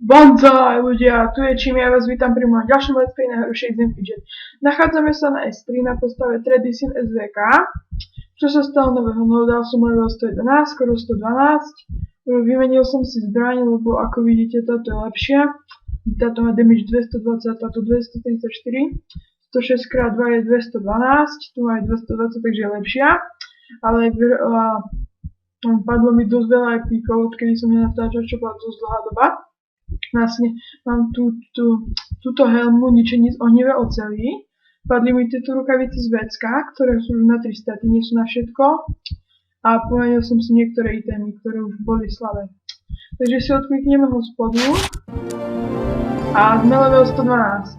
Banzai ľudia, tu je Čím, ja vás vítam pri mojom ďalšom let's play na hru Shades & Fidget. Nachádzame sa na S3 na postave Tradition SVK. Čo sa stalo nového? No dal som level 111, skoro 112. Vymenil som si zbraň, lebo ako vidíte táto je lepšia. Táto má damage 220, táto 234. 106x2 je 212, tu má aj 220, takže je lepšia. Ale padlo mi dosť veľa epíkov, odkedy som nenatáčal, čo bola dosť dlhá doba. Vlastne mám túto helmu ničenie z ohnivé oceli. Padli mi tieto rukavice z vecka, ktoré sú už na 300, nie sú na všetko. A pomenil som si niektoré itemy, ktoré už boli slabé. Takže si odklikneme hospodu. A sme level 112.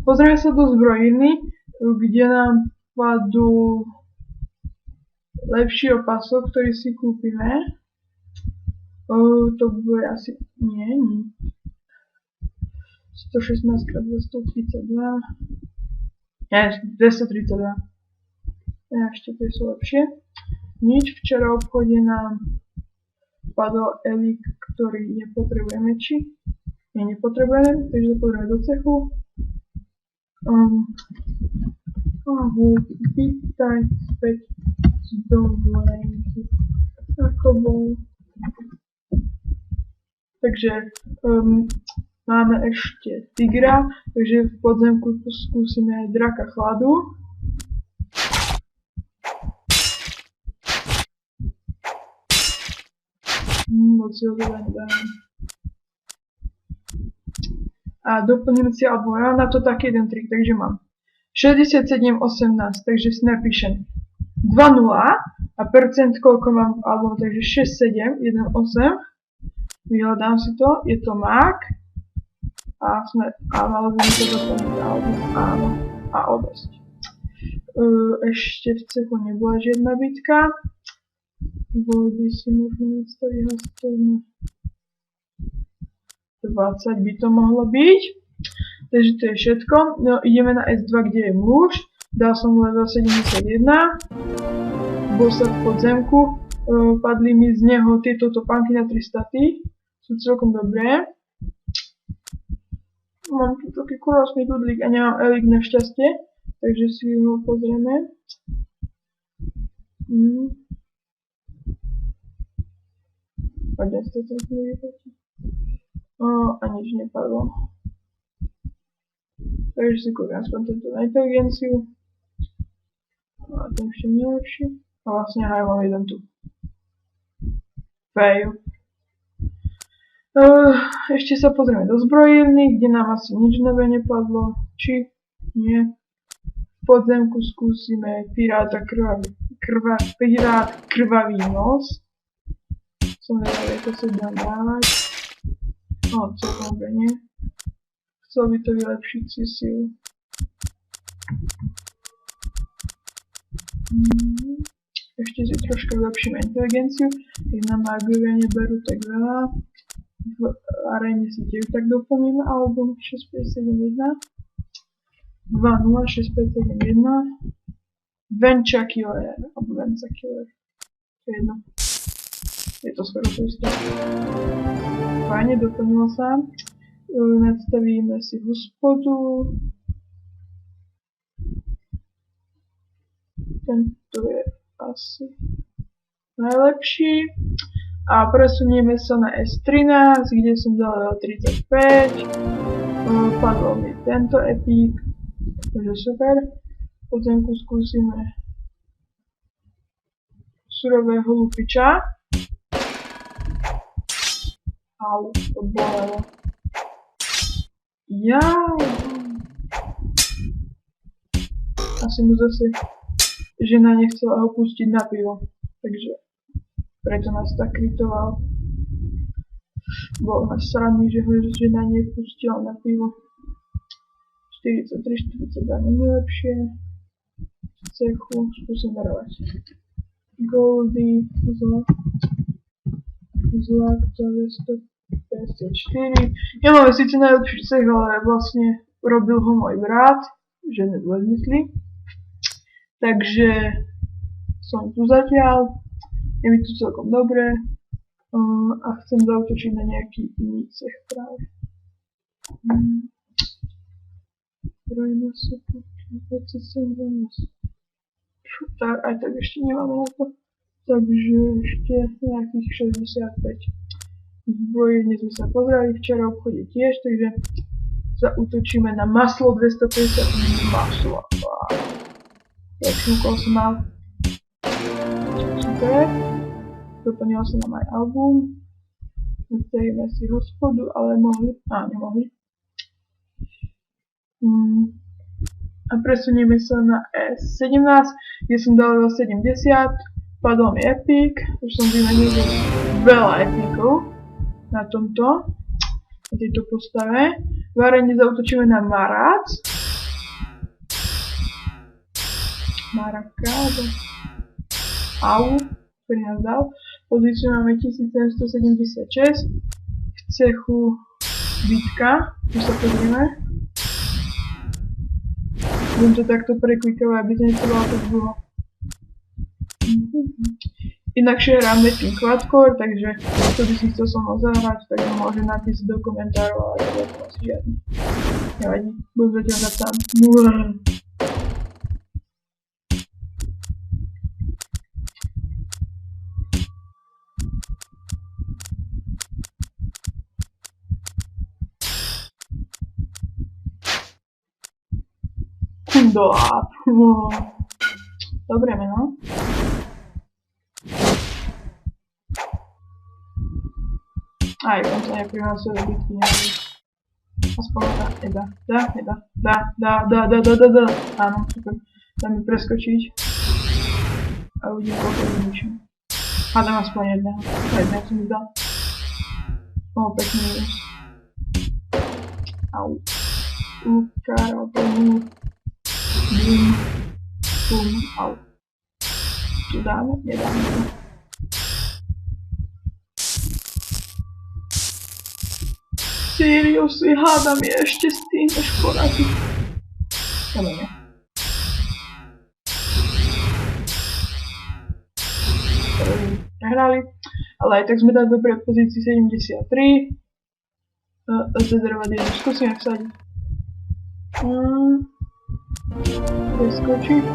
Pozrieme sa do zbrojírny, kde nám padú lepší opasok, ktorý si kúpime. To bude asi... Nie. 116x232. Nie, 232. Ešte tie sú lepšie. Nič, včera v obchode nám padol elik, ktorý nepotrebujeme, či? Nie, nepotrebujeme, takže potrebujeme do cechu. Vítaj späť z dovolenky. Ako bol? Takže máme ešte tigra, takže v podzemku skúsime draka chladu. Moc si ho teda nedám. A doplním si, alebo ja mám na to taký jeden trik, takže mám 67,18, takže si napíšem 2,0 a percent koľko mám v albumu, takže 6,7, 1,8. Vyhľadám si to, je to Mac a malo by mi to doplniť album, áno, a odosť. Ešte v cechu nebola žiadna bitka. Bolo by si možno nastaviť hashtag na 20 by to mohlo byť. Takže to je všetko. No ideme na S2, kde je muž. Dal som level 71. Bol sa v podzemku. Padli mi z neho tieto topánky na 300. Sú celkom dobré. Mám tu taký krásny dudlík a nemám elik na šťastie. Takže si ho pozrieme. A kde ste to vidíte? A nič nepadlo. Takže si kúpim aspoň tento na inteligenciu. A ten ešte nelepší. A vlastne aj mám jeden tu. Fail. Ešte sa pozrieme do zbrojírny, kde nám asi nič nové nepadlo. Či? Nie. V podzemku skúsime pirát krvavý nos. Som nevedel, to sa dá dávať. No, celkom nie. Chcel by to vylepšiť si silu. Ešte si troška vylepšíme inteligenciu. Keď na mágiu neberú tak veľa. V aréne si tiež tak doplníme, alebo 6571. 206571. Venča Killer, alebo Venca Killer. To je jedno. Je to skoro to isté. Fajne, doplnilo sa. Nastavíme si hospodu. Tento je asi najlepší. A presunieme sa na S13, kde som dal level 35. Padol mi tento epík. Takže super. V podzemku skúsime surového lupiča. Au, to bolelo. Asi mu zase žena nechcela ho pustiť na pivo. Takže preto nás tak kritoval. Bol nasraný, že ho žena nepustila na pivo. 43, 42 nie je lepšie. V cechu skúsim verovať. Goldy, zlak, to je 154. Nemáme síce najlepší cech, ale vlastne robil ho môj brat, že nezmysli. Takže som tu zatiaľ. Je mi tu celkom dobré. A chcem zaútočiť na nejaký iný cech práve. Tak, aj tak ešte nemáme na to. Takže ešte nejakých 65. Zbrojenie sme sa pozreli včera v obchode tiež, takže zaútočíme na maslo 250 maslo. Peknú koho som mal. Super. Doplnil som nám aj album. Nastavíme si hospodu, ale mohli. Nemohli. A presunieme sa na S17, kde som dal 70. Padol mi epic. Už som vymenil veľa epikov na tomto. Na tejto postave. V arene zaútočíme na Marác. Marakáda. Ktorý nás dal. Pozíciu máme 1776. V cechu bitka. Tu sa pozrieme. Budem to takto preklikovať, aby to netrvalo tak dlho. Inakšie hráme tým quadcore, takže kto by si chcel so mnou zahrať, tak ho môže napísať do komentárov, ale to bude asi žiadny. Nevadí, budem zatiaľ hrať sám. Kundoláp. Dobré meno. Aj, on sa neprihlásil do bitky, neviem. Aspoň nedá. Dá. Áno, super. Dáme preskočiť. A uvidím, koľko vyničím. Hádam aspoň jedného. Jedného som mi dal. Pekný minus. Au. Karabonu. Bum. Au. Tu dáme? Nedáme to. Seriously, hádam je ešte s tým, škoda. Ale nie. Prehrali, ale aj tak sme dali dobre v pozícii 73. Zederovať jednu, skúsime vsadiť. Preskočiť.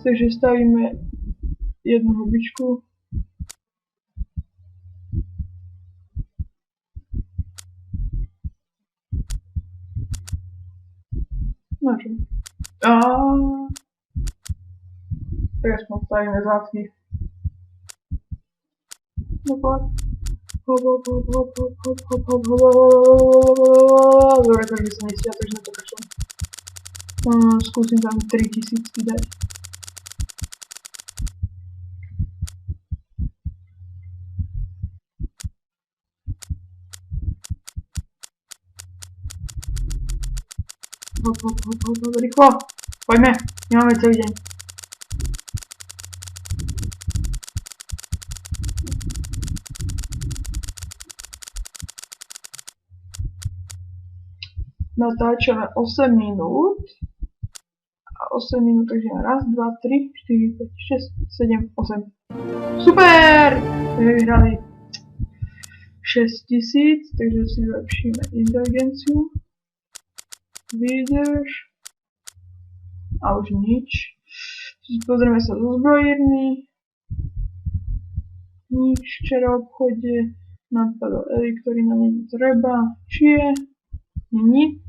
Takže stavíme jednu hubičku. No čo? Tak aspoň stavíme zátky. Dobre, takže sa nestia, takže na to kašlem. Skúsim tam 3000 dať. Rýchlo, poďme, nemáme celý deň. Natáčame 8 minút. A 8 minút, takže raz, 2, 3, 4, 5, 6, 7, 8. Super! Takže vyhrali 6000, takže si vylepšíme inteligenciu. Výdrž. A už nič. Pozrieme sa do zbrojírny. Nič, včera v obchode. Napadol Eli, ktorý nám nie treba. Či je? Nie.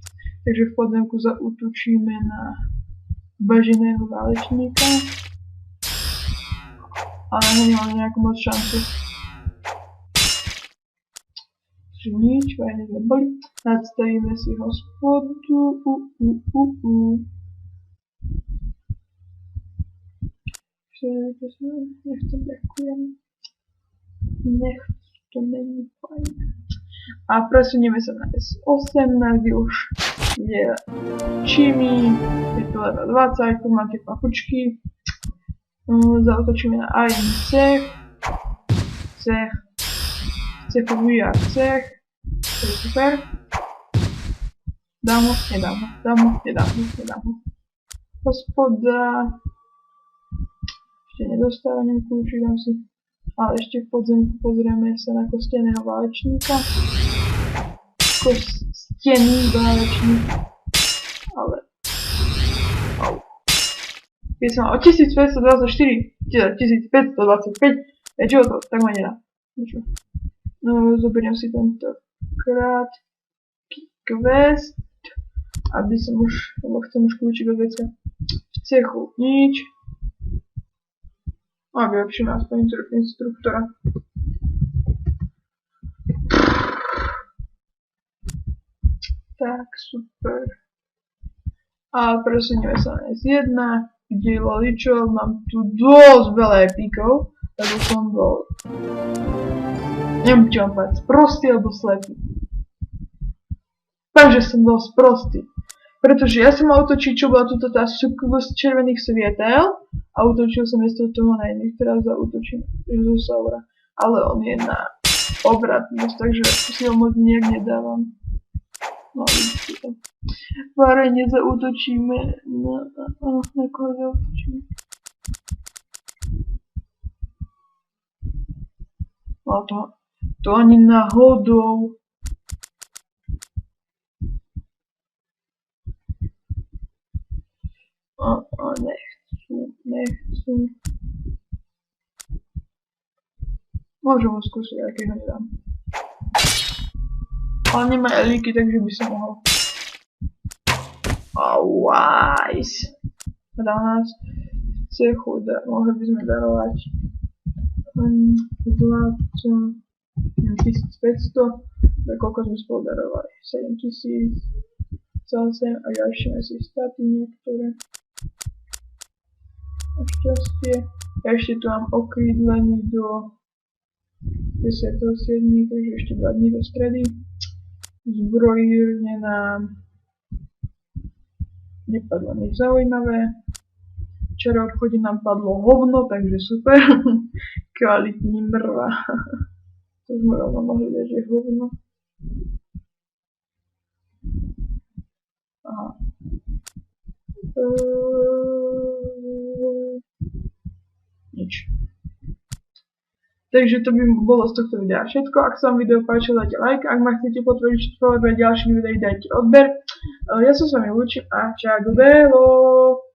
Takže v podzemku zaútočíme na bažiného válečníka. Ale nemáme nejakú moc šancu. Takže nič, fajne sme boli. Nadstavíme si hospodu. Nechcem, ďakujem. To není fajn. A presunieme sa na S18, kde už je Chimmy, je to level 20, tu máte pachučky. Zautočíme na A1 cech. Cechový a cech. To je super. Dám ho. Hospoda. Ešte nedostávam kľúčik, dám si Ale ešte v podzemku pozrieme sa na kosteného válečníka. Kostený válečník. Ale... Au. Keď som mal o 1524, teda 1525, čo to? Tak ma nedá. No, zoberiem si tento krátky quest, aby som už, lebo chcem už kľúčik od vecka. V cechu nič. A vylepšíme aspoň instruktora. Tak, super. A presunieme sa na S1, kde loličov, mám tu dosť veľa epikov, lebo som bol... Neviem, čo mám povedať, sprostý alebo slepý. Takže som bol sprostý. Pretože ja som mal utočiť, čo bola tuto tá sukkubus červených svietel a utočil som miesto toho na iných. Teraz zautočím Jezusaura. Ale on je na obratnosť, takže si ho moc nejak nedávam. No, vidíte to. Váre, nezautočíme na koho zautočíme. No to ani náhodou. Nechcú. Môžem ho skúsiť, aj keď ho nedám. Ale nemá elíky, takže by som mohol. Wise. Dá nás v cechu, mohli by sme darovať zlato 1500, koľko sme spolu darovali? 7000, 8 a ďalšie si staty niektoré. Našťastie. Ja ešte tu mám okrídlený do 10.7, takže ešte 2 dní do stredy. Zbrojírne nám nepadlo nič zaujímavé. Včera v obchode nám padlo hovno, takže super. Kvalitní mrva. To sme rovno mohli dať, že hovno. Aha. Nič. Takže to by bolo z tohto videa všetko. Ak sa vám video páčilo, dajte like. Ak ma chcete potvrdiť v ďalších videí, dajte odber. Ja sa s vami lúčim a čau, belo.